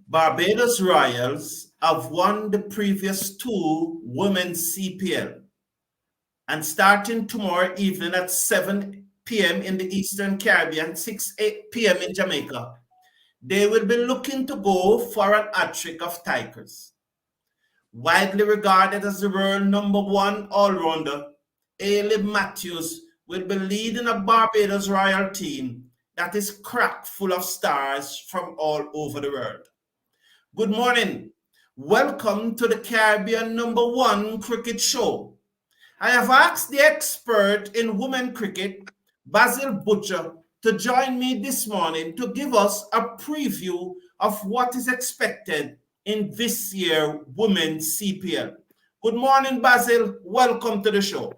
Barbados Royals have won the previous two women's CPL. And starting tomorrow evening at 7 p.m. in the Eastern Caribbean, 6 p.m. in Jamaica, they will be looking to go for an hat-trick of Tigers. Widely regarded as the world #1 all-rounder, Ailey Matthews will be leading a Barbados Royal team that is cracked full of stars from all over the world. Good morning. Welcome to the Caribbean #1 cricket show. I have asked the expert in women cricket, Basil Butcher, to join me this morning to give us a preview of what is expected in this year's women's CPL. Good morning, Basil. Welcome to the show.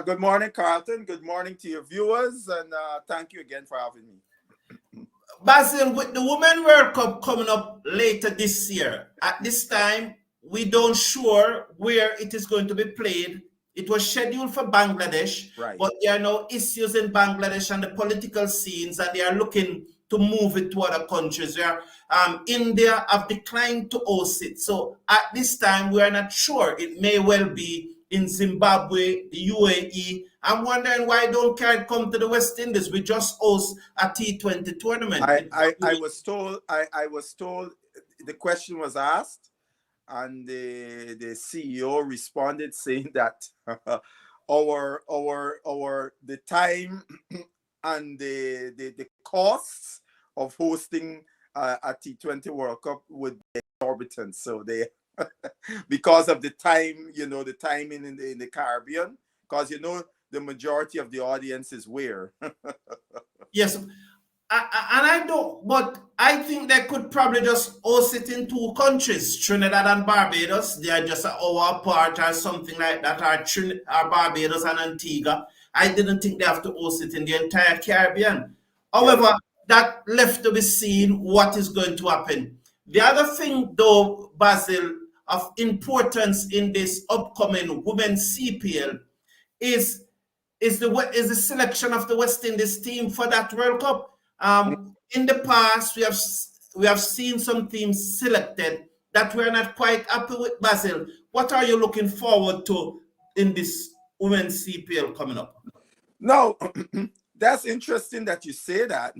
Good morning, Carlton. Good morning to your viewers, and thank you again for having me. Basil, with the Women World Cup coming up later this year, at this time, we don't sure where it is going to be played. It was scheduled for Bangladesh, right, but there are now issues in Bangladesh and the political scenes, and they are looking to move it to other countries. India have declined to host it. So at this time, we are not sure. It may well be in Zimbabwe, the UAE. I'm wondering why don't Caribbean come to the West Indies? We just host a T20 tournament. I was told the question was asked, and the CEO responded saying that the time and the costs of hosting a T20 World Cup would be exorbitant. So they because of the time, the timing in the Caribbean, because the majority of the audience is where. Yes. But I think they could probably just host it in two countries, Trinidad and Barbados. They are just an hour apart or something like that, or Barbados and Antigua. I didn't think they have to host it in the entire Caribbean. However, that left to be seen what is going to happen. The other thing, though, Basil, of importance in this upcoming women's CPL is the selection of the West Indies team for that World Cup. In the past, we have seen some teams selected that we're not quite happy with. Basil, what are you looking forward to in this women's CPL coming up? No, that's interesting that you say that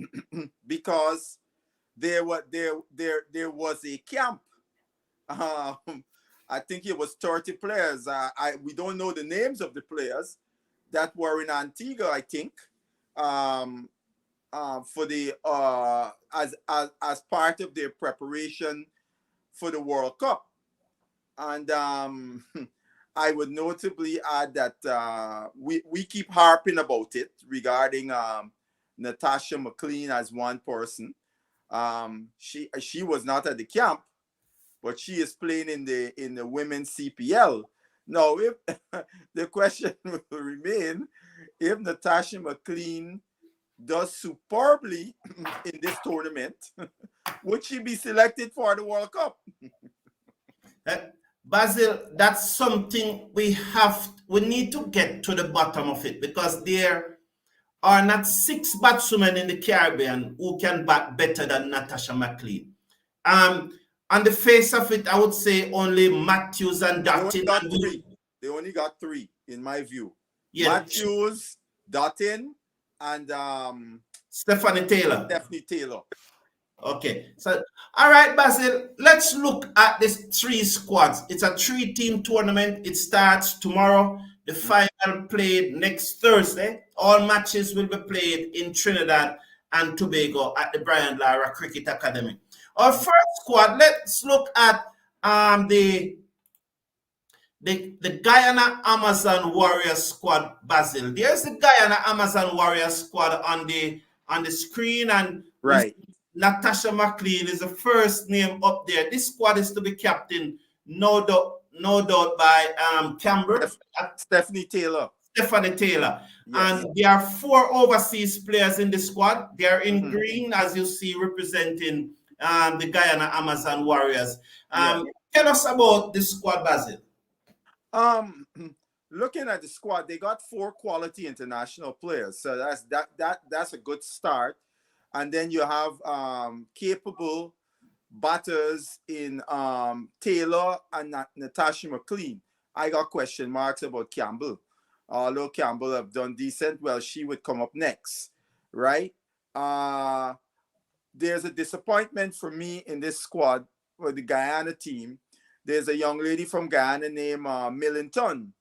because there was a camp. I think it was 30 players. We don't know the names of the players that were in Antigua, I think. For the as part of their preparation for the World Cup, and I would notably add that we keep harping about it regarding Natasha McLean as one person. She was not at the camp, but she is playing in the women's CPL. Now, if the question will remain, if Natasha McLean does superbly in this tournament, would she be selected for the World Cup? Basil, that's something we need to get to the bottom of it, because there are not 6 batswomen in the Caribbean who can bat better than Natasha McLean. On the face of it, I would say only Matthews and Dottin. They only got 3, in my view. Yeah. Matthews, Dottin, and Stephanie Taylor. Okay. So, all right, Basil, let's look at these 3 squads. It's a 3-team tournament. It starts tomorrow. The final played next Thursday. All matches will be played in Trinidad and Tobago at the Brian Lara Cricket Academy. Our first squad, let's look at the Guyana Amazon Warriors squad, Basil. There's the Guyana Amazon Warriors squad on the screen, and right, Natasha McLean is the first name up there. This squad is to be captained, no doubt by Canberra. Stephanie Taylor. Yes. And there are 4 overseas players in the squad. They are in green, as you see, representing the Guyana Amazon Warriors. Tell us about this squad, Basil. Looking at the squad, they got 4 quality international players, so that's a good start. And then you have capable batters in Taylor and Natasha McLean. I got question marks about Campbell. Although Campbell have done decent, well, she would come up next, right? There's a disappointment for me in this squad for the Guyana team. There's a young lady from Guyana named Millington,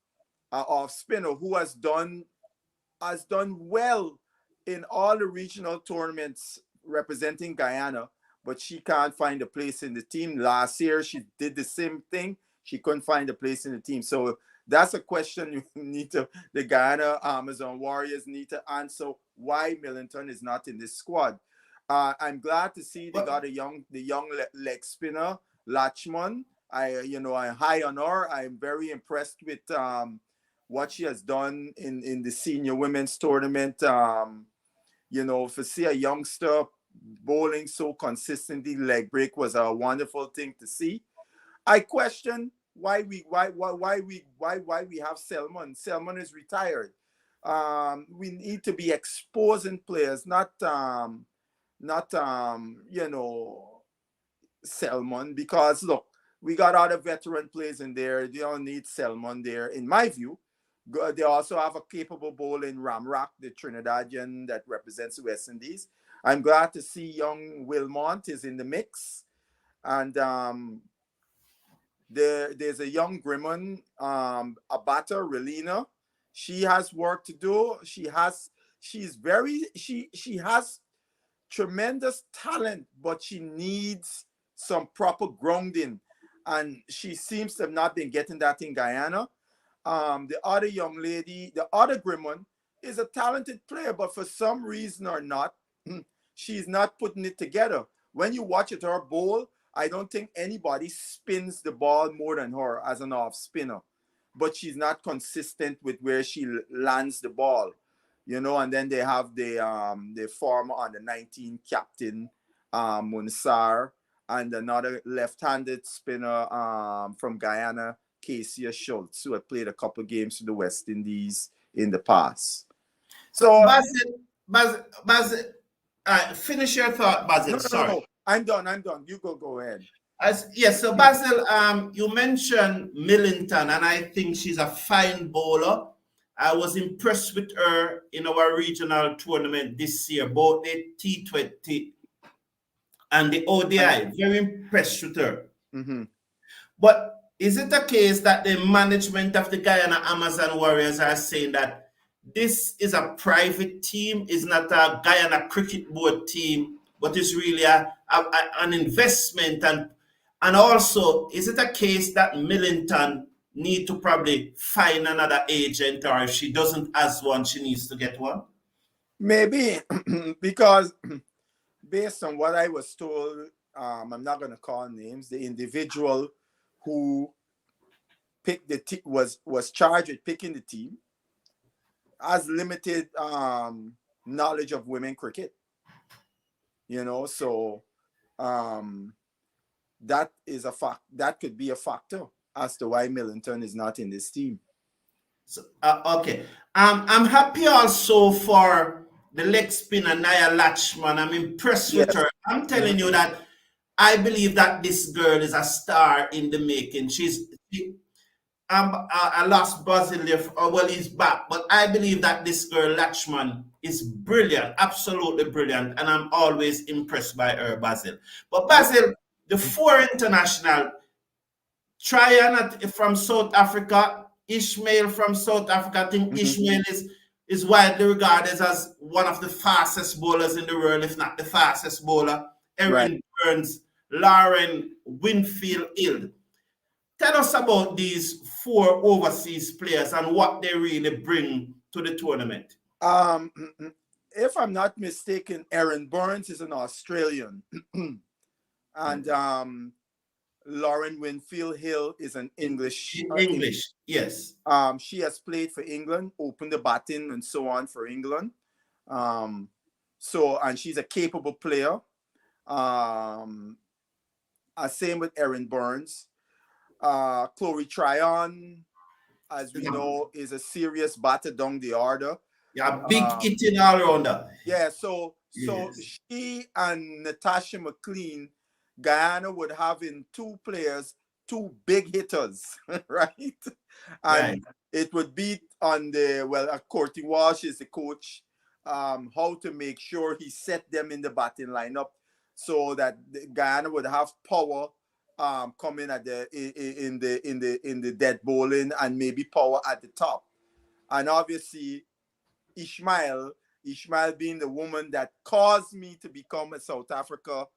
off spinner, who has done well in all the regional tournaments representing Guyana, but she can't find a place in the team. Last year, she did the same thing. She couldn't find a place in the team. So that's a question you need to, the Guyana Amazon Warriors need to answer, why Millington is not in this squad. I'm glad to see they got the young leg spinner, Lachman. I high on her. I'm very impressed with what she has done in the senior women's tournament. For see a youngster bowling so consistently, leg break was a wonderful thing to see. I question why we have Selman. Selman is retired. We need to be exposing players, not Selman, because look, we got other veteran players in there. They don't need Selman there, in my view. They also have a capable bowler in Ramrock, the Trinidadian that represents the West Indies. I'm glad to see young Wilmont is in the mix. And there's a young Grimman, a batter, Relina. She has work to do. She has tremendous talent, but she needs some proper grounding. And she seems to have not been getting that in Guyana. The other young lady, the other Grimman, is a talented player, but for some reason or not, she's not putting it together. When you watch her bowl, I don't think anybody spins the ball more than her as an off spinner. But she's not consistent with where she lands the ball. And then they have the former under 19 captain, Munsar, and another left-handed spinner from Guyana, Casey Schultz, who had played a couple of games for the West Indies in the past. So, Basil, finish your thought, Basil. Sorry. No. I'm done. You go ahead. Yes, so Basil, you mentioned Millington, and I think she's a fine bowler. I was impressed with her in our regional tournament this year, both the T20 and the ODI. Very impressed with her. Mm-hmm. But is it a case that the management of the Guyana Amazon Warriors are saying that this is a private team, is not a Guyana Cricket Board team, but is really an investment? And also, is it a case that Millington need to probably find another agent, or if she doesn't has one, she needs to get one? Maybe, because based on what I was told, I'm not going to call names, the individual who picked the was charged with picking the team has limited knowledge of women cricket. So that is a fact. That could be a factor as to why Millington is not in this team. So, okay. I'm happy also for the leg spinner Nia Lachman. I'm impressed with her. I'm telling you that I believe that this girl is a star in the making. I lost Basil there. Well, he's back, but I believe that this girl Lachman is brilliant, absolutely brilliant, and I'm always impressed by her, Basil. But Basil, the 4 international, Tryon from South Africa, Ishmael from South Africa. I think Ishmael is widely regarded as one of the fastest bowlers in the world, if not the fastest bowler. Erin Burns, Lauren Winfield Hill. Tell us about these 4 overseas players and what they really bring to the tournament. If I'm not mistaken, Erin Burns is an Australian. And Lauren Winfield Hill is an English. Yes. She has played for England, opened the batting and so on for England. And she's a capable player. Same with Erin Burns. Chloe Tryon, as we know, is a serious batter down the order. Yeah, big hitting all rounder. Yeah, so So Yes. she and Natasha McLean, Guyana would have in two players, two big hitters, right? And Right. it would be on the, well, Courtney Walsh is the coach, how to make sure he set them in the batting lineup so that Guyana would have power coming at the in the dead bowling, and maybe power at the top. And obviously Ishmael, Ishmael being the woman that caused me to become a South Africa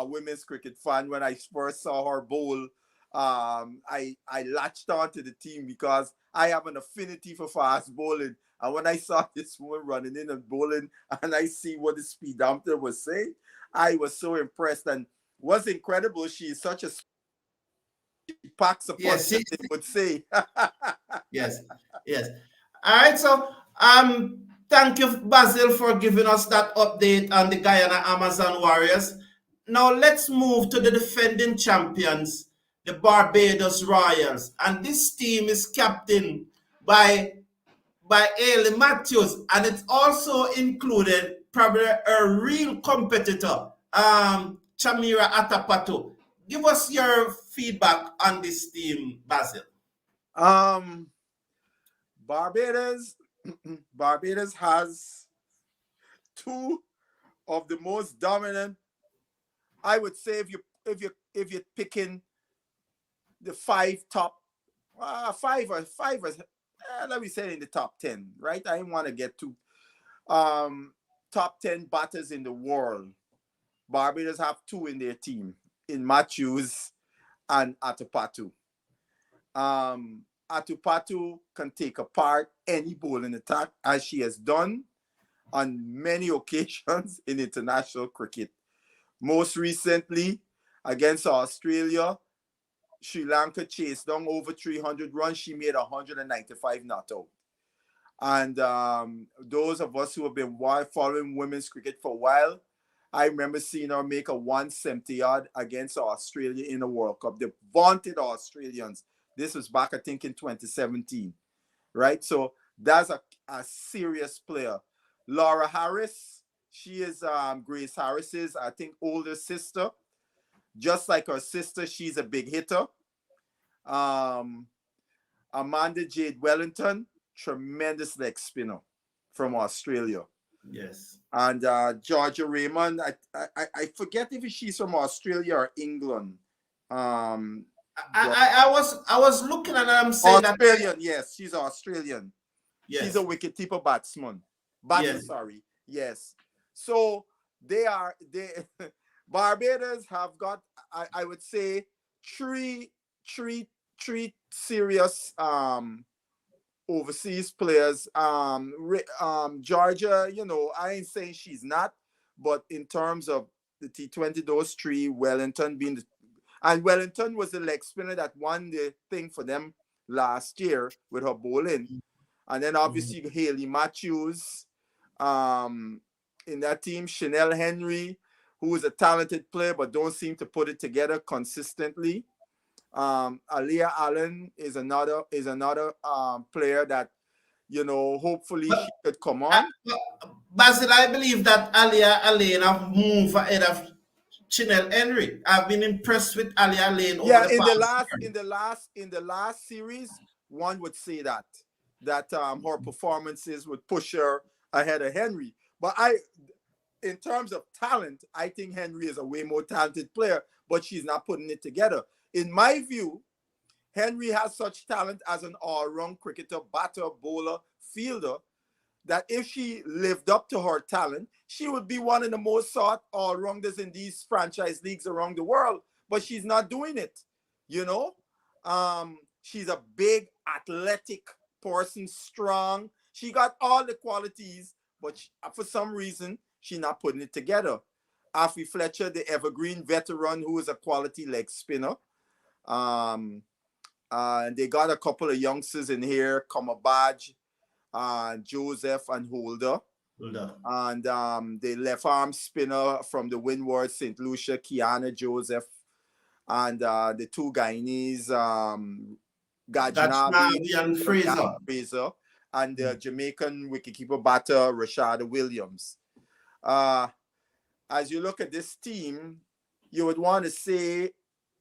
women's cricket fan. When I first saw her bowl, I latched on to the team because I have an affinity for fast bowling. And when I saw this woman running in and bowling, and I see what the speedometer was saying, I was so impressed. And what's incredible, she is such a, she packs a punch, Yes. as they would say. Yes. Yes. All right. So, thank you, Basil, for giving us that update on the Guyana Amazon Warriors. Now, let's move to the defending champions, the Barbados Royals. And this team is captained by Ailey Matthews, and it's also included probably a real competitor, Chamira Atapato. Give us your feedback on this team, Basil. um, Barbados, Barbados has two of the most dominant. I would say if you're picking the five top, five or let me say in the top 10, right? I didn't want to get to top 10 batters in the world. Barbados have two in their team, in Matthews and Atupatu. Atupatu can take apart any bowling attack, as she has done on many occasions in international cricket. Most recently, against Australia, Sri Lanka chased down over 300 runs. She made 195 not out. And those of us who have been following women's cricket for a while, I remember seeing her make a 170 yard against Australia in the World Cup. The vaunted Australians. This was back, I think, in 2017, right? So that's a serious player. Laura Harris, she is Grace Harris's, I think, older sister. Just like her sister, she's a big hitter. Um, Amanda Jade Wellington, tremendous leg spinner from Australia. Yes. And Georgia Raymond, I forget if she's from Australia or England. I was looking at them saying that. Australian, yes, she's Australian. She's a Yes. wicketkeeper batsman. Batter, Yes. sorry. Yes. So they Barbados have got, I would say, three three three serious overseas players. Georgia, I ain't saying she's not, but in terms of the T20, those three, Wellington being and Wellington was the leg spinner that won the thing for them last year with her bowling. And then obviously Hayley Matthews in that team, Chanel Henry, who is a talented player but don't seem to put it together consistently. Aliyah Allen is another player that hopefully she could come on. Basil, I believe that Alia Alain have moved ahead of Chinel Henry. I've been impressed with Alia Alain over Yeah, the past year. in the last series, one would say that her performances would push her ahead of Henry. But in terms of talent, I think Henry is a way more talented player, but she's not putting it together. In my view, Henry has such talent as an all-round cricketer, batter, bowler, fielder, that if she lived up to her talent, she would be one of the most sought all-rounders in these franchise leagues around the world. But she's not doing it, you know? She's a big, athletic person, strong. She got all the qualities, but for some reason, she's not putting it together. Afi Fletcher, the evergreen veteran who is a quality leg spinner. They got a couple of youngsters in here, Kamabaj, Joseph and Holder. And the left arm spinner from the Windward, St. Lucia, Kiana Joseph. And the two Guyanese, Gajnabi and Fraser. and the Jamaican wicketkeeper batter, Rashad Williams. As you look at this team, you would want to say,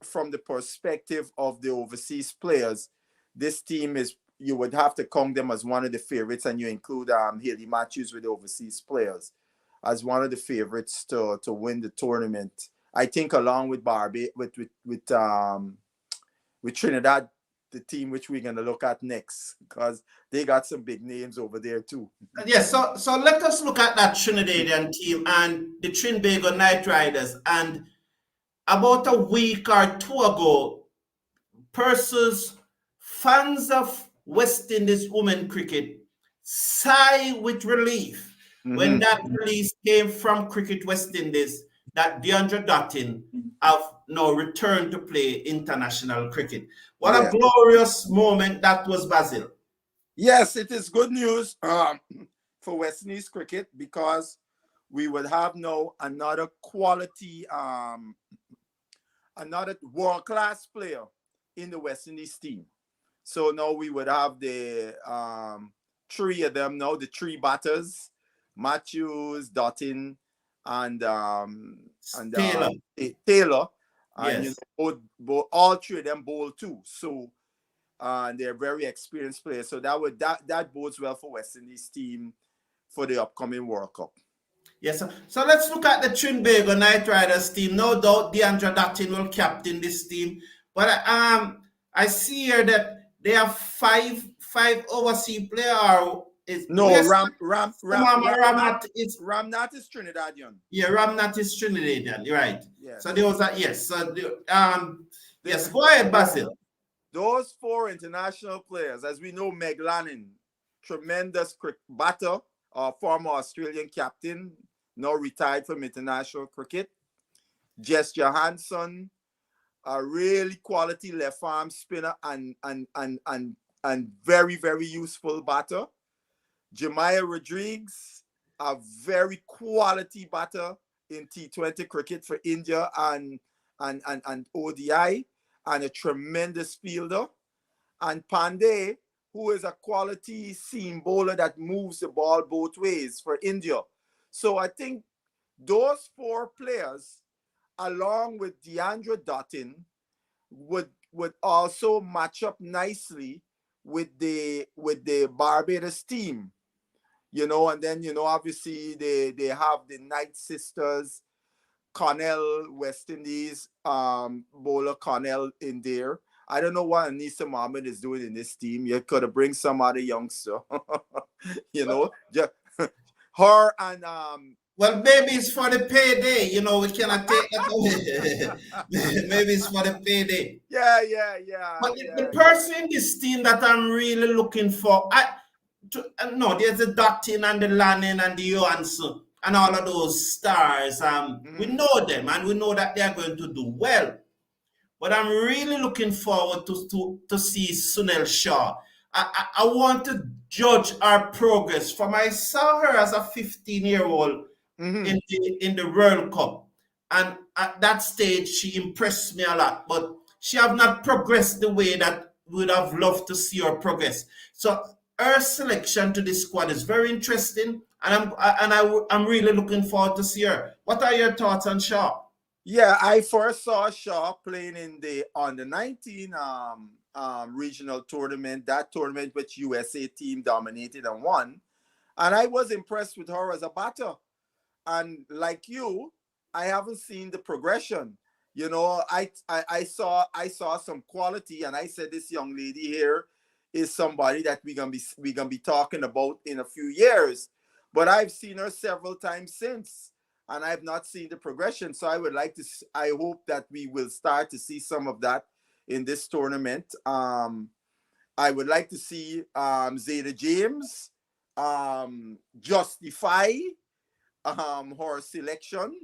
from the perspective of the overseas players, this team is, you would have to count them as one of the favorites, and you include Haley Matthews with the overseas players as one of the favorites to win the tournament. I think along with with Trinidad, the team which we're going to look at next, because they got some big names over there too. Yes, so let us look at that Trinidadian team and the Trinbago Knight Riders. And about a week or two ago, persons, fans of West Indies women cricket, sigh with relief when that release came from Cricket West Indies that Deandra Dottin have now returned to play international cricket. What a glorious moment that was, Basil. Yes, it is good news for West Indies cricket, because we would have now another quality, another world-class player in the West Indies team. So now we would have the three of them now, the three batters, Matthews, Dottin, and Taylor. Taylor. And Yes. all three of them bowl too. So they're very experienced players. So that bodes well for West Indies team for the upcoming World Cup. Yes, so let's look at the Trinbago Knight Riders team. No doubt Deandra Dottin will captain this team. But I see here that they have five overseas players. Ramnat is Trinidadian. Yeah, Ramnat is Trinidadian. You're right. Yes. So there was that. Yes. So yes, go ahead, Basil. Those four international players, as we know, Meg Lanning, tremendous batter, former Australian captain, now retired from international cricket. Jess Johansson, a really quality left arm spinner and very, very useful batter. Jemiah Rodriguez, a very quality batter in T20 cricket for India and ODI, and a tremendous fielder. And Pandey, who is a quality seam bowler that moves the ball both ways for India. So I think those four players, along with Deandra Dottin, would also match up nicely with the Barbados team. And then, obviously they have the Knight sisters, Cornell, West Indies, bowler Cornell in there. I don't know what Anisa Mohammed is doing in this team. You could have bring some other youngster. Her and well, maybe it's for the payday. We cannot take that away. Maybe it's for the payday. Yeah. But the person in this team that I'm really looking for, there's the Dottin and the Lanning and the Johansson and all of those stars. We know them and we know that they're going to do well. But I'm really looking forward to see Sunil Shah. I want to judge our progress from I saw her as a 15-year-old in the World Cup. And at that stage, she impressed me a lot. But she have not progressed the way that we would have loved to see her progress. So her selection to this squad is very interesting. And I'm really looking forward to see her. What are your thoughts on Shaw? Yeah, I first saw Shaw playing in the under-19 regional tournament, that tournament which USA team dominated and won. And I was impressed with her as a batter. And like you, I haven't seen the progression. I saw some quality, and I said this young lady here is somebody that we're gonna be talking about in a few years. But I've seen her several times since, and I've not seen the progression. So I hope that we will start to see some of that in this tournament. I would like to see Zeta James justify her selection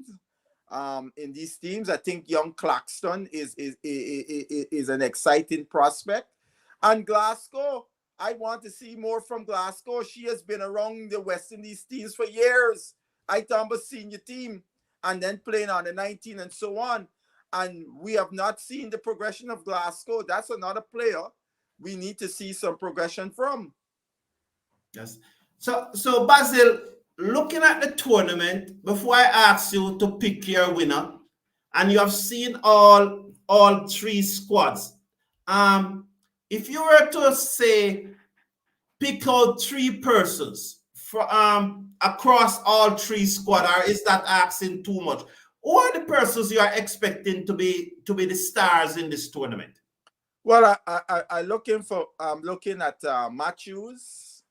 in these teams. I think young Claxton is an exciting prospect. And Glasgow, I want to see more from Glasgow. She has been around the West Indies teams for years. I thought senior team and then playing on the 19 and so on. And we have not seen the progression of Glasgow. That's another player we need to see some progression from. Yes. So Basil, looking at the tournament, before I ask you to pick your winner, and you have seen all three squads. If you were to say pick out three persons for across all three squad, or is that asking too much? Who are the persons you are expecting to be the stars in this tournament? Well, I'm looking at Matthews.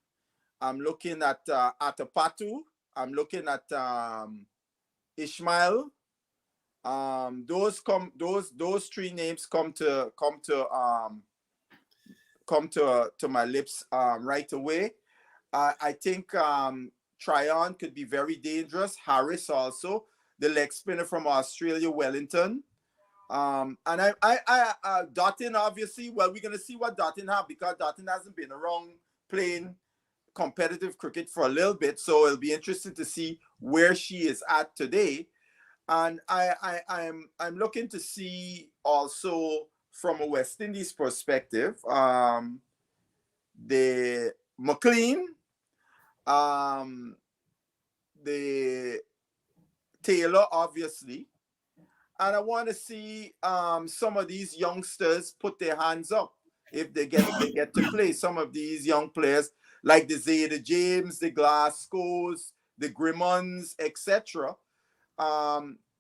I'm looking at Atapatu. I'm looking at Ishmael. Those three names come to my lips right away. I think Tryon could be very dangerous. Harris also, the leg spinner from Australia, Wellington. And I Dottin, obviously. Well, we're gonna see what Dottin have, because Dottin hasn't been around playing competitive cricket for a little bit, so it'll be interesting to see where she is at today. And I'm looking to see also from a West Indies perspective, the McLean, the Taylor, obviously. And I want to see some of these youngsters put their hands up if they get to play. Some of these young players, like the Zayda James, the Glasgows, the Grimmons, etc.,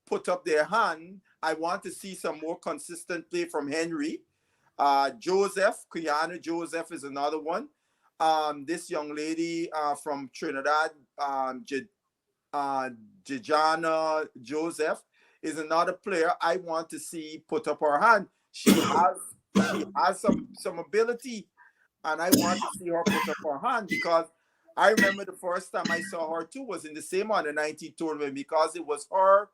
put up their hand. I want to see some more consistent play from Henry. Joseph, Guyana Joseph is another one. This young lady from Trinidad, Jajana Joseph, is another player I want to see put up her hand. She has some ability, and I want to see her put up her hand, because I remember the first time I saw her too was in the same under 19 tournament, because it was her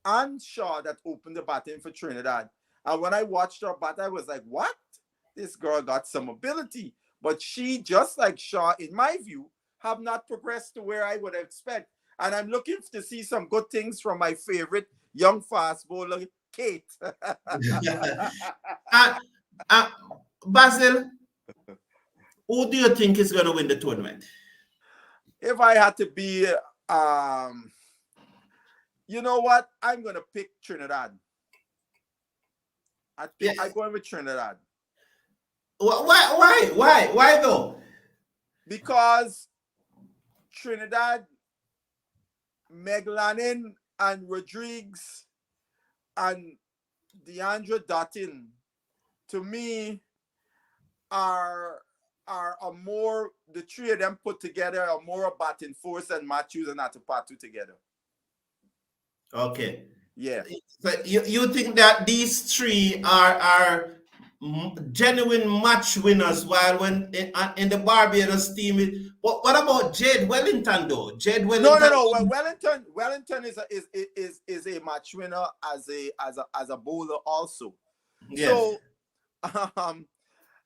and Shaw that opened the batting for Trinidad. And when I watched her bat, I was like, what? This girl got some ability. But she, just like Shaw, in my view, have not progressed to where I would expect. And I'm looking to see some good things from my favorite young fast bowler, Kate. Basil, who do you think is going to win the tournament? If I had to be, you know what? I'm going to pick Trinidad. I'm going with Trinidad. Why though? Because Trinidad, Meglanin and Rodriguez and Deandra Dottin, to me, are a more, the three of them put together are more a batting force than Matthews and Atapatu together. Okay. Yeah. So you think that these three are genuine match winners, while when in the Barbados team, what about Jade Wellington though? Jade Wellington. No. Well, Wellington is a match winner as a bowler also. Yes. So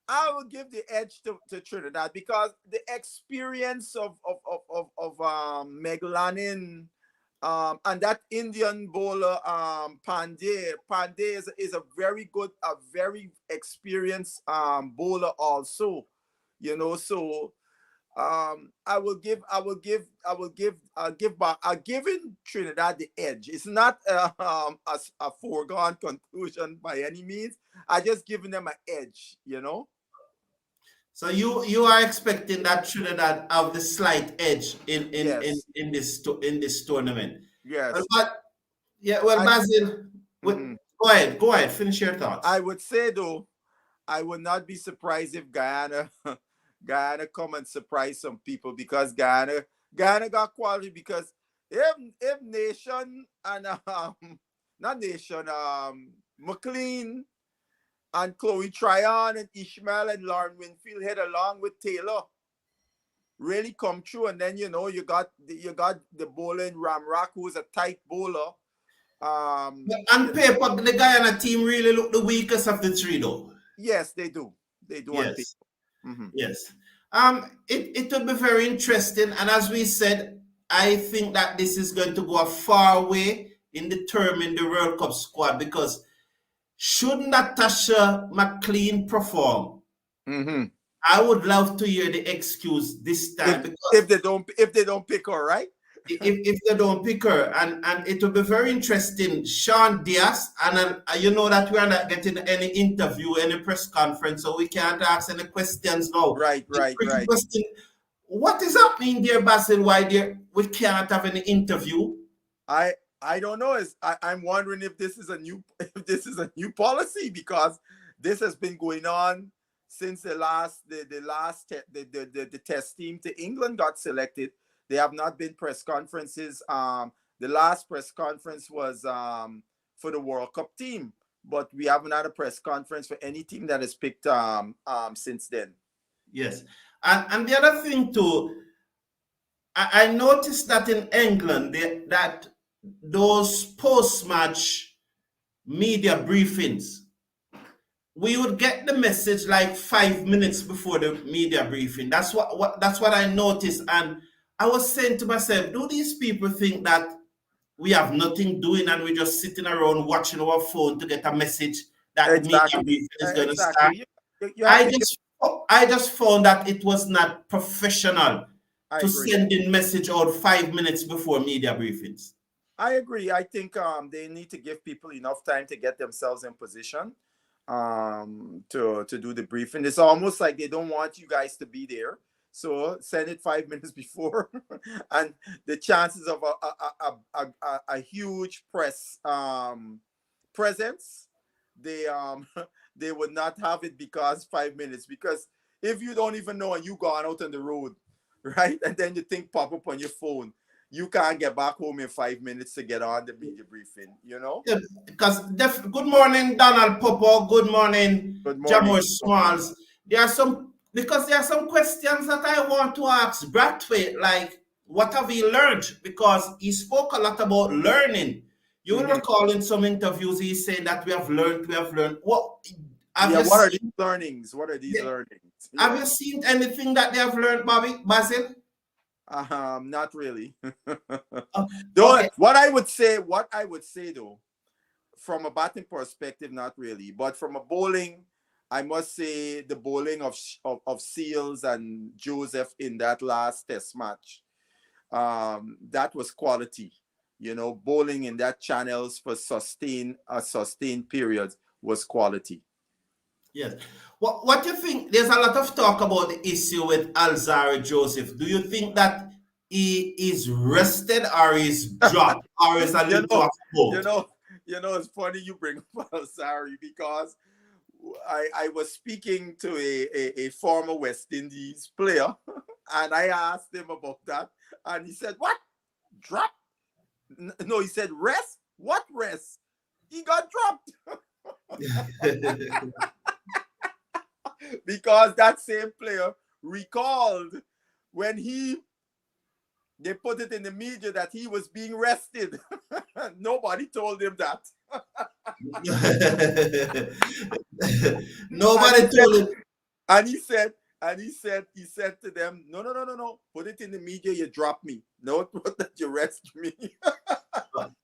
I will give the edge to Trinidad, because the experience of Meglanin and that Indian bowler Pandey is a very good, a very experienced bowler also, you know. So I will give giving Trinidad the edge. It's not a foregone conclusion by any means. I just giving them an edge, you know. So you are expecting that Trinidad have the slight edge in Yes. in this tournament. Yes. Well, Basil, go ahead, finish your thoughts. I would say though, I would not be surprised if Guyana come and surprise some people, because Guyana got quality, because if Nation and not Nation, McLean and Chloe Tryon and Ishmael and Lauren Winfield head along with Taylor really come true, and then you got the bowler in Ramrock, who's a tight bowler. On paper, the Guyana team really look the weakest of the three, though. Yes, they do. They do. Yes. Yes. It would be very interesting, and as we said, I think that this is going to go a far way in determining the World Cup squad, because should Natasha McLean perform, I would love to hear the excuse this time, if they don't pick her, right? if they don't pick her, and it will be very interesting. Sean Diaz, and you know that we are not getting any interview, any press conference, so we can't ask any questions now. Right. Question, what is happening there, Basil? Why there we can't have any interview? I don't know. I'm wondering if this is a new policy, because this has been going on since the test team to England got selected. There have not been press conferences. The last press conference was for the World Cup team, but we haven't had a press conference for any team that is picked since then. Yes, and the other thing too, I noticed that in England that those post-match media briefings, we would get the message like 5 minutes before the media briefing. That's what I noticed, and I was saying to myself, do these people think that we have nothing doing and we're just sitting around watching our phone to get a message that the media briefing is going to start? I just found that it was not professional to send in message out 5 minutes before media briefings. I agree. I think they need to give people enough time to get themselves in position to do the briefing. It's almost like they don't want you guys to be there, so send it 5 minutes before, and the chances of a huge press presence, they would not have it, because 5 minutes. Because if you don't even know and you gone out on the road, right, and then the thing pop up on your phone, you can't get back home in 5 minutes to get on the media briefing, you know? Yeah, because good morning, Donald Popo. Good morning, Jamor Smalls. There are some questions that I want to ask Bradway, like what have he learned? Because he spoke a lot about learning. You will recall in some interviews he's saying that we have learned. What are these learnings? What are these learnings? Yeah. Have you seen anything that they have learned, Basil? Not really. Okay. What I would say though, from a batting perspective, not really, but from a bowling, I must say the bowling of Seals and Joseph in that last test match, that was quality. You know, bowling in that channels for sustained periods was quality. Yes. What do you think? There's a lot of talk about the issue with Alzarri Joseph. Do you think that he is rested or is dropped or is a little of both? You know, it's funny you bring up Alzarri, because I was speaking to a former West Indies player, and I asked him about that, and he said, "What? Drop? No," he said, "Rest? What rest? He got dropped." Because that same player recalled when they put it in the media that he was being rested. Nobody told him that. Nobody told him. And he said to them, no. Put it in the media, you drop me. No, put that you rest me.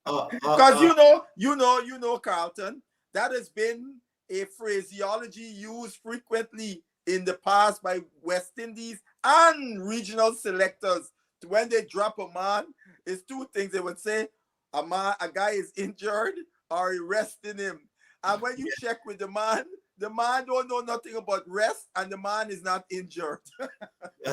Because you know, Carlton, that has been a phraseology used frequently in the past by West Indies and regional selectors. When they drop a man, it's two things. They would say a guy is injured or arresting him. And when you check with the man don't know nothing about rest, and the man is not injured. All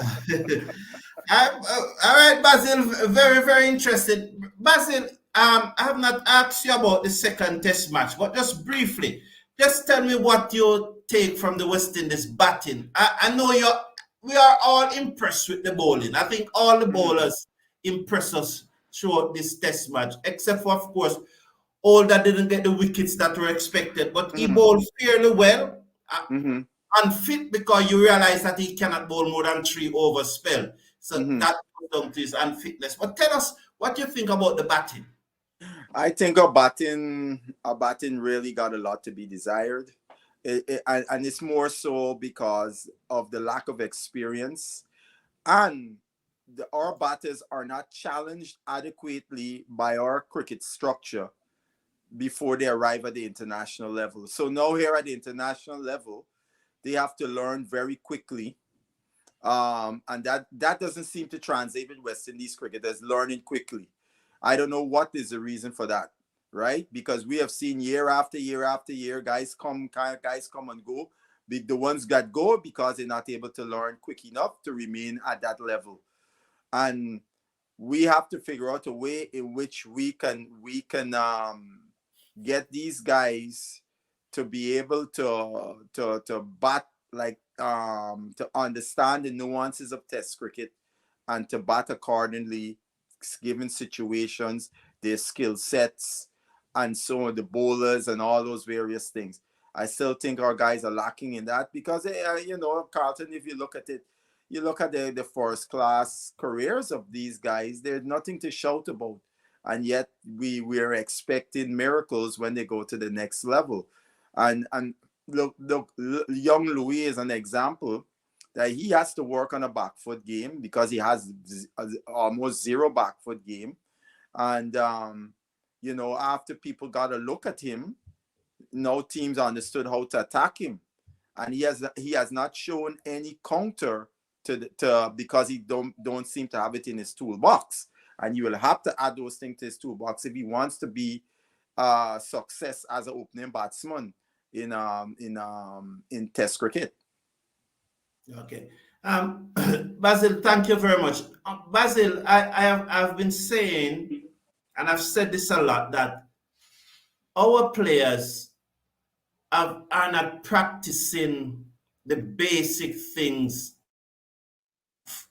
right, Basil, very, very interested. Basil, I have not asked you about the second test match, but just briefly, just tell me what you take from the West Indies batting. I know we are all impressed with the bowling. I think all the bowlers impress us throughout this test match, except for, of course, all that didn't get the wickets that were expected. But he bowled fairly well, unfit, because you realize that he cannot bowl more than 3 over spell. So that comes down to his unfitness. But tell us what you think about the batting. I think our batting really got a lot to be desired. And it's more so because of the lack of experience, and our batters are not challenged adequately by our cricket structure before they arrive at the international level. So now here at the international level, they have to learn very quickly And that doesn't seem to translate with West Indies cricketers learning quickly. I don't know what is the reason for that, right? Because we have seen year after year after year, guys come and go. The ones that go because they're not able to learn quick enough to remain at that level. And we have to figure out a way in which we can get these guys to be able to bat, like to understand the nuances of test cricket and to bat accordingly given situations, their skill sets, and so on, the bowlers and all those various things. I still think our guys are lacking in that because, Carlton, if you look at it, you look at the first class careers of these guys, there's nothing to shout about. And yet we're expecting miracles when they go to the next level. And look, young Louis is an example that he has to work on a back foot game because he has almost zero back foot game. And, after people got a look at him, no teams understood how to attack him. And he has not shown any counter to because he don't seem to have it in his toolbox. And you will have to add those things to his toolbox if he wants to be success as an opening batsman in Test cricket. Okay. Basil, thank you very much. Basil, I've been saying, and I've said this a lot, that our players are not practicing the basic things enough.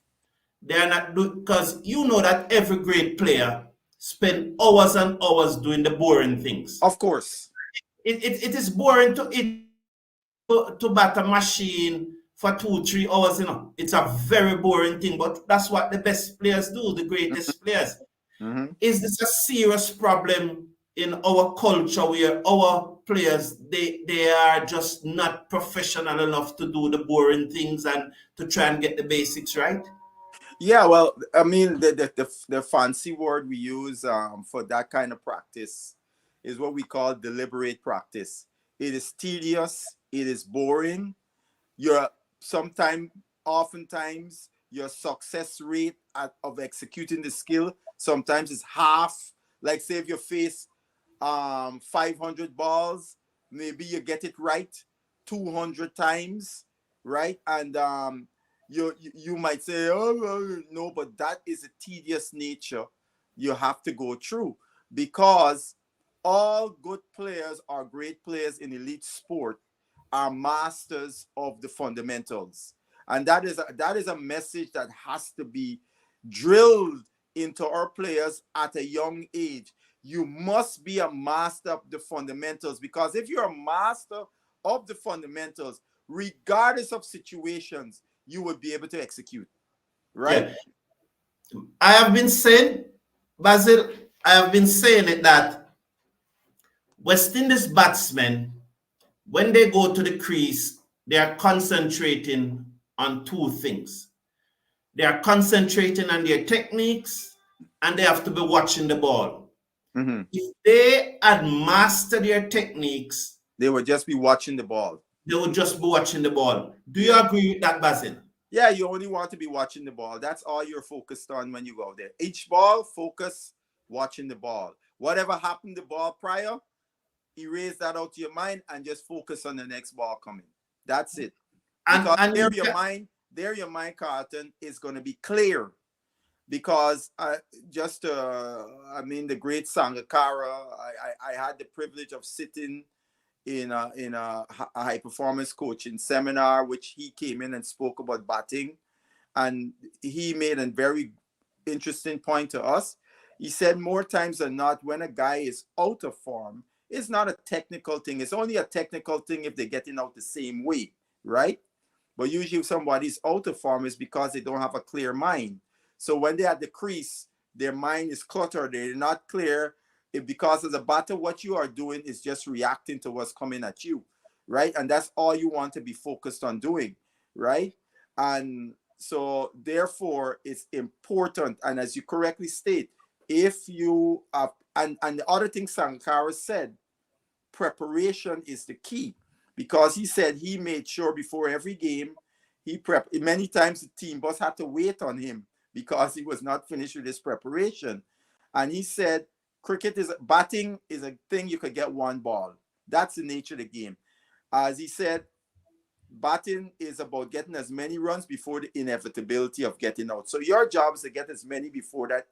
They are not because you know that every great player spend hours and hours doing the boring things. Of course. It is boring to bat a machine for 2-3 hours, It's a very boring thing, but that's what the best players do, the greatest players. Mm-hmm. Is this a serious problem in our culture where our players, they are just not professional enough to do the boring things and to try and get the basics right? Yeah, well, I mean, the fancy word we use for that kind of practice is what we call deliberate practice. It is tedious, it is boring. Oftentimes, your success rate of executing the skill sometimes is half. Like, say, if you face 500 balls, maybe you get it right 200 times, right? And you might say, oh, no, but that is a tedious nature you have to go through, because all good players are great players in elite sport are masters of the fundamentals. And that is a message that has to be drilled into our players at a young age. You must be a master of the fundamentals, because if you're a master of the fundamentals, regardless of situations, you will be able to execute, right? Yeah. I have been saying, Basil, I have been saying it that West Indies batsmen, when they go to the crease, they are concentrating on two things. They are concentrating on their techniques, and they have to be watching the ball. Mm-hmm. If they had mastered their techniques, they would just be watching the ball. They would just be watching the ball. Do you agree with that, Basil? Yeah, you only want to be watching the ball. That's all you're focused on when you go there. Each ball, focus, watching the ball. Whatever happened to the ball prior, erase that out of your mind and just focus on the next ball coming. That's it. Because your mind, Carlton, is going to be clear. Because the great Sangakkara, I had the privilege of sitting in a high performance coaching seminar, which he came in and spoke about batting, and he made a very interesting point to us. He said more times than not, when a guy is out of form, it's not a technical thing. It's only a technical thing if they're getting out the same way, right? But usually if somebody's out of form, it's because they don't have a clear mind. So when they're at the crease, their mind is cluttered. They're not clear. Because as a batter, what you are doing is just reacting to what's coming at you, right? And that's all you want to be focused on doing, right? And so therefore, it's important. And as you correctly state, if you have, and the other thing Sankara said, preparation is the key. Because he said he made sure before every game, Many times the team boss had to wait on him because he was not finished with his preparation. And he said, batting is a thing you could get one ball. That's the nature of the game. As he said, batting is about getting as many runs before the inevitability of getting out. So your job is to get as many before that.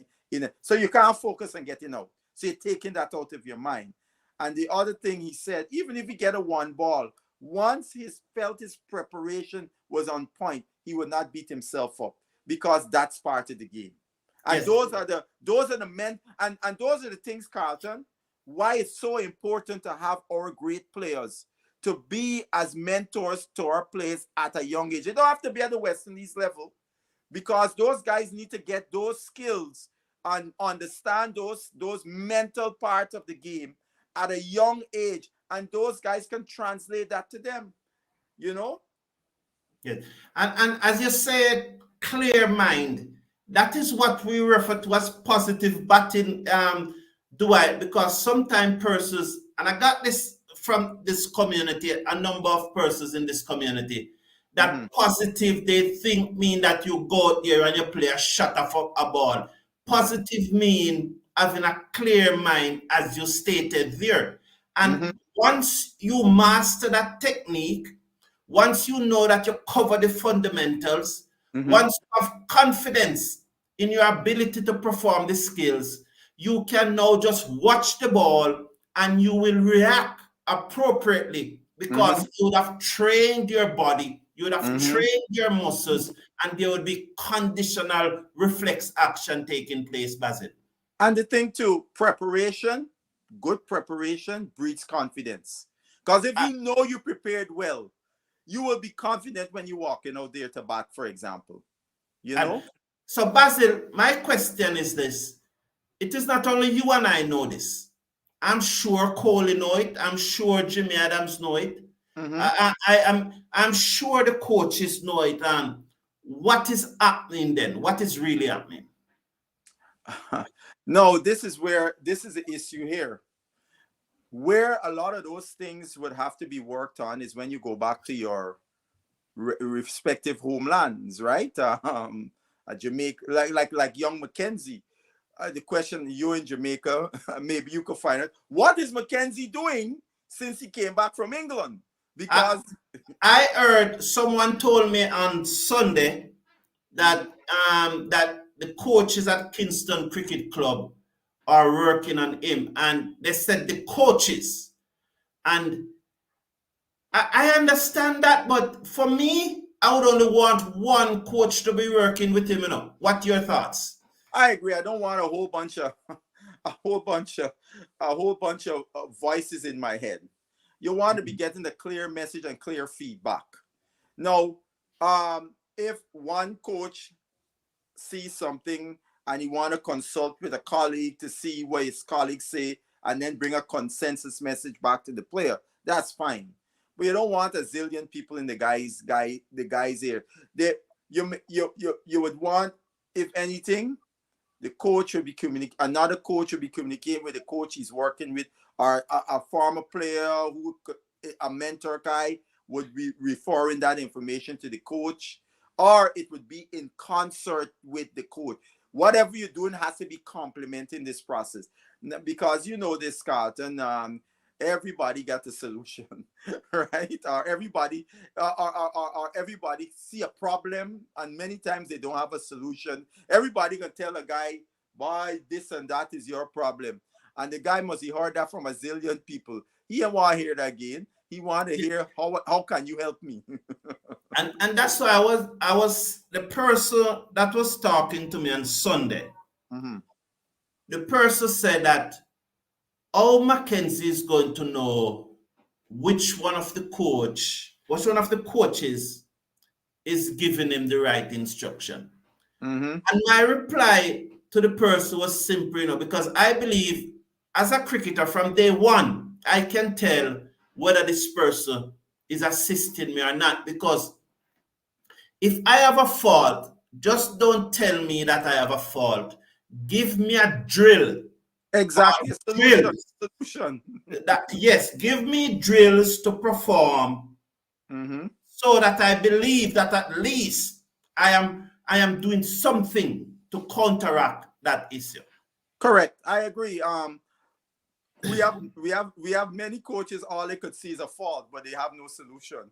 So you can't focus on getting out. So you're taking that out of your mind. And the other thing he said, even if he get a one ball, once he felt his preparation was on point, he would not beat himself up because that's part of the game. And yes, those are the men, and those are the things, Carlton, why it's so important to have our great players to be as mentors to our players at a young age. They don't have to be at the West Indies level, because those guys need to get those skills and understand those mental parts of the game at a young age, and those guys can translate that to them, you know. Yes. And as you said, clear mind. That is what we refer to as positive batting, Dwight, because sometimes persons, and I got this from this community, a number of persons in this community, that positive, they think mean that you go out there and you play a shot of a ball. Positive mean having a clear mind, as you stated there. And once you master that technique, once you know that you cover the fundamentals, once you have confidence in your ability to perform the skills, you can now just watch the ball and you will react appropriately, because you would have trained your body, you would have trained your muscles, and there would be conditional reflex action taking place, Basil. And the thing too, good preparation breeds confidence. Because if you know you prepared well, you will be confident when you're walking out there to bat, for example. You know? So, Basil, my question is this. It is not only you and I know this. I'm sure Coley know it. I'm sure Jimmy Adams know it. I'm sure the coaches know it. What is happening then? What is really happening? No, this is the issue here. Where a lot of those things would have to be worked on is when you go back to your respective homelands, right? Jamaica, like young Mackenzie. The question, you in Jamaica, maybe you could find out, what is Mackenzie doing since he came back from England? Because I heard someone told me on Sunday that that the coaches at Kingston Cricket Club are working on him, and they said the coaches, and I understand that, but for me, I would only want one coach to be working with him. What are your thoughts? I agree. I don't want a whole bunch of voices in my head. You want to be getting the clear message and clear feedback. Now, if one coach sees something and he want to consult with a colleague to see what his colleagues say and then bring a consensus message back to the player, that's fine. But you don't want a zillion people in the guys here. You would want, if anything, the coach will be another coach will be communicating with the coach he's working with, or a former player a mentor guy would be referring that information to the coach, or it would be in concert with the coach. Whatever you're doing has to be complementing this process, because you know this, Carlton. Everybody got a solution, right? Or everybody see a problem, and many times they don't have a solution. Everybody can tell a guy, "Boy, this and that is your problem," and the guy must have heard that from a zillion people. He didn't want to hear that again. He wanted to hear, how can you help me? and that's why I was the person that was talking to me on Sunday. The person said that Mackenzie is going to know which one of the coaches is giving him the right instruction. And my reply to the person was simple, because I believe as a cricketer from day one, I can tell whether this person is assisting me or not, because if I have a fault, just don't tell me that I have a fault. Give me a drill. Exactly. Solution. Yes, give me drills to perform so that I believe that at least I am doing something to counteract that issue. Correct. I agree. We have many coaches, all they could see is a fault, but they have no solution.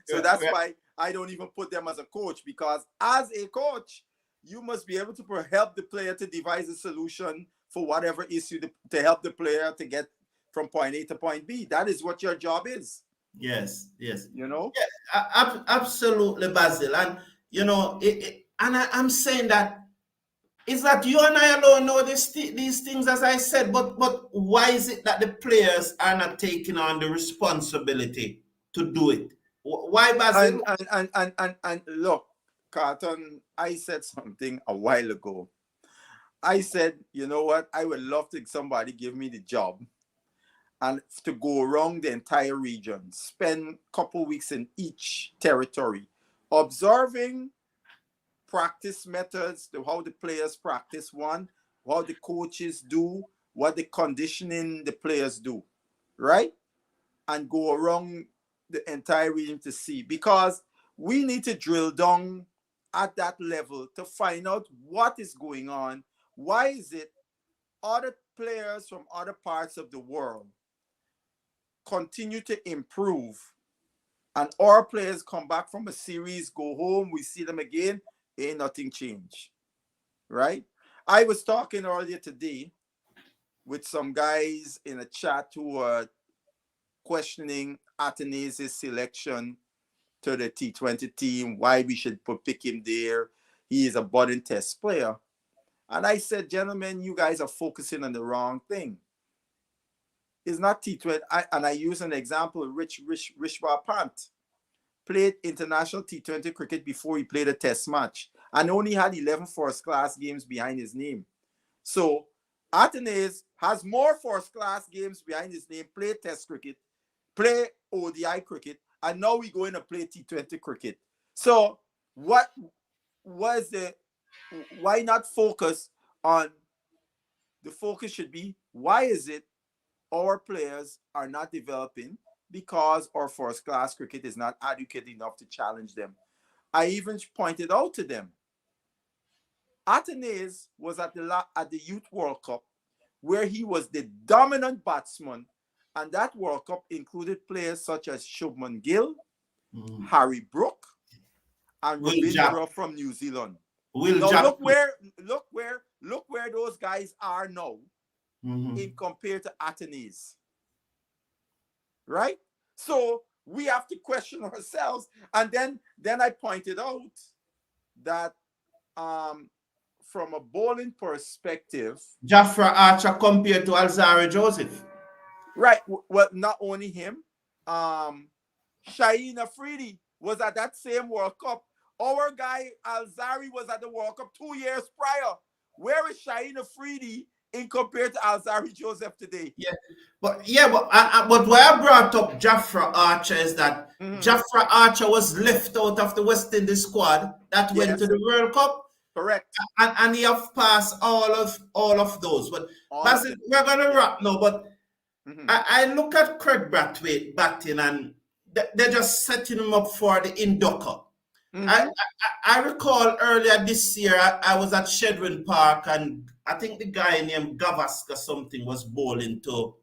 So that's why I don't even put them as a coach, because as a coach, you must be able to help the player to devise a solution for whatever issue to help the player to get from point A to point B. That is what your job is. Yes, yes. You know? Yeah, absolutely, Basil. And, you know, I'm saying that it's that you and I alone know these things, as I said, but why is it that the players are not taking on the responsibility to do it? Why, Basil? And look, Carlton, I said something a while ago. I said, you know what? I would love to somebody give me the job and to go around the entire region, spend a couple weeks in each territory, observing practice methods, how the players practice one, how the coaches do, what the conditioning the players do, right? And go around the entire region to see, because we need to drill down at that level to find out what is going on. Why is it other players from other parts of the world continue to improve, and our players come back from a series, go home, we see them again, ain't nothing changed, right? I was talking earlier today with some guys in a chat who were questioning Atenese's selection to the T20 team, why we should pick him there. He is a budding test player. And I said, gentlemen, you guys are focusing on the wrong thing. It's not T20. And I use an example, Rishwa Pant played international T20 cricket before he played a test match and only had 11 first-class games behind his name. So Atenese has more first-class games behind his name, play test cricket, play ODI cricket, and now we go in and play T20 cricket. So what was why not focus on, the focus should be, why is it our players are not developing? Because our first-class cricket is not adequate enough to challenge them. I even pointed out to them, Atenese was at the Youth World Cup, where he was the dominant batsman, and that World Cup included players such as Shubman Gill, Harry Brook, and Ravindra from New Zealand. Now look where those guys are now in compared to Atenese. Right? So we have to question ourselves. And then I pointed out that from a bowling perspective, Jafra Archer compared to Alzarri Joseph. Right. Well, not only him, Shaheen Afridi was at that same World Cup. Our guy Alzarri was at the World Cup 2 years prior. Where is Shaheen Afridi in compared to Alzarri Joseph today? But why I brought up Jafra Archer is that Jafra Archer was left out of the West Indies squad that went to the World Cup. Correct. And he have passed all of those. But Basil, we're gonna wrap now. But I look at Craig Brathwaite batting, and they're just setting him up for the Indoka. I recall earlier this year, I was at Shedwin Park, and I think the guy named Gavaskar something was bowling to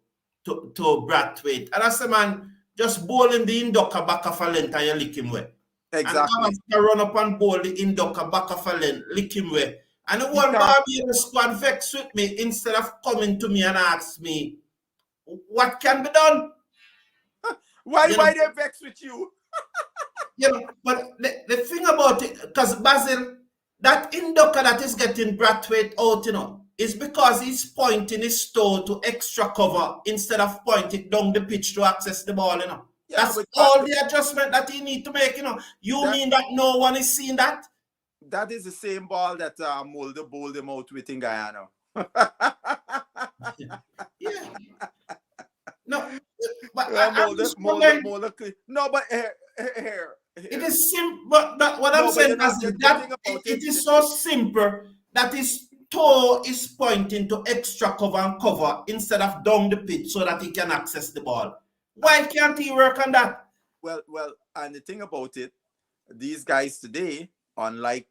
Brathwaite. And I said, man, just bowling the Indoka back of a length and you lick him away. Exactly. And Gavaskar run up and bowl the Indoka back of a length, lick him away. And the whole Barbados squad vexed with me instead of coming to me and ask me, what can be done? Why they vex with you? But the thing about it, because Basil, that Indoka that is getting Brathwaite out, is because he's pointing his toe to extra cover instead of pointing down the pitch to access the ball, Yeah, that's all the adjustment that he need to make, You mean that no one is seeing that? That is the same ball that Mulder bowled him out with in Guyana. Yeah. No, but here. It is simple, but what I'm saying is that it is so simple that his toe is pointing to extra cover instead of down the pitch so that he can access the ball. Why can't he work on that? Well, And the thing about it, these guys today, unlike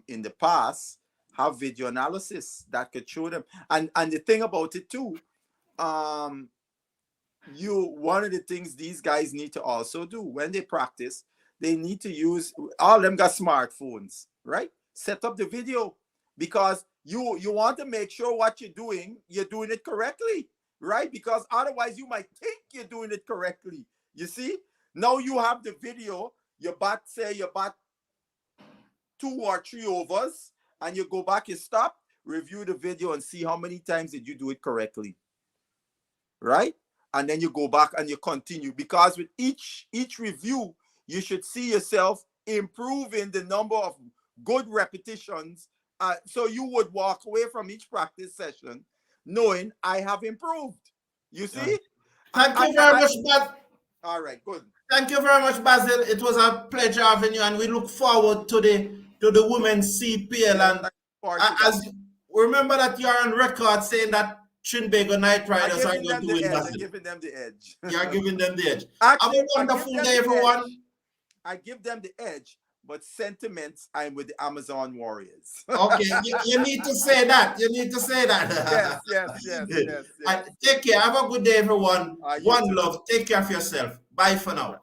in the past, have video analysis that could show them. And the thing about it too, one of the things these guys need to also do when they practice, they need to use, all of them got smartphones, right? Set up the video, because you want to make sure what you're doing it correctly, right? Because otherwise you might think you're doing it correctly. You see, now you have the video, you bat 2 or 3 overs, and you go back, you stop, review the video, and see how many times did you do it correctly, right? And then you go back and you continue, because with each review, you should see yourself improving the number of good repetitions. So you would walk away from each practice session knowing I have improved. You see? Thank you very much, Basil. All right, good. Thank you very much, Basil. It was a pleasure having you, and we look forward to the women's CPL. And as remember that you are on record saying that Trinbago Knight Riders are going to win. I'm giving them the edge. You are giving them the edge. Actually, have a wonderful day, everyone. I give them the edge, but sentiments, I'm with the Amazon Warriors. Okay, you need to say that. You need to say that. Yes. Take care. Have a good day, everyone. One love. Take care of yourself. Bye for now.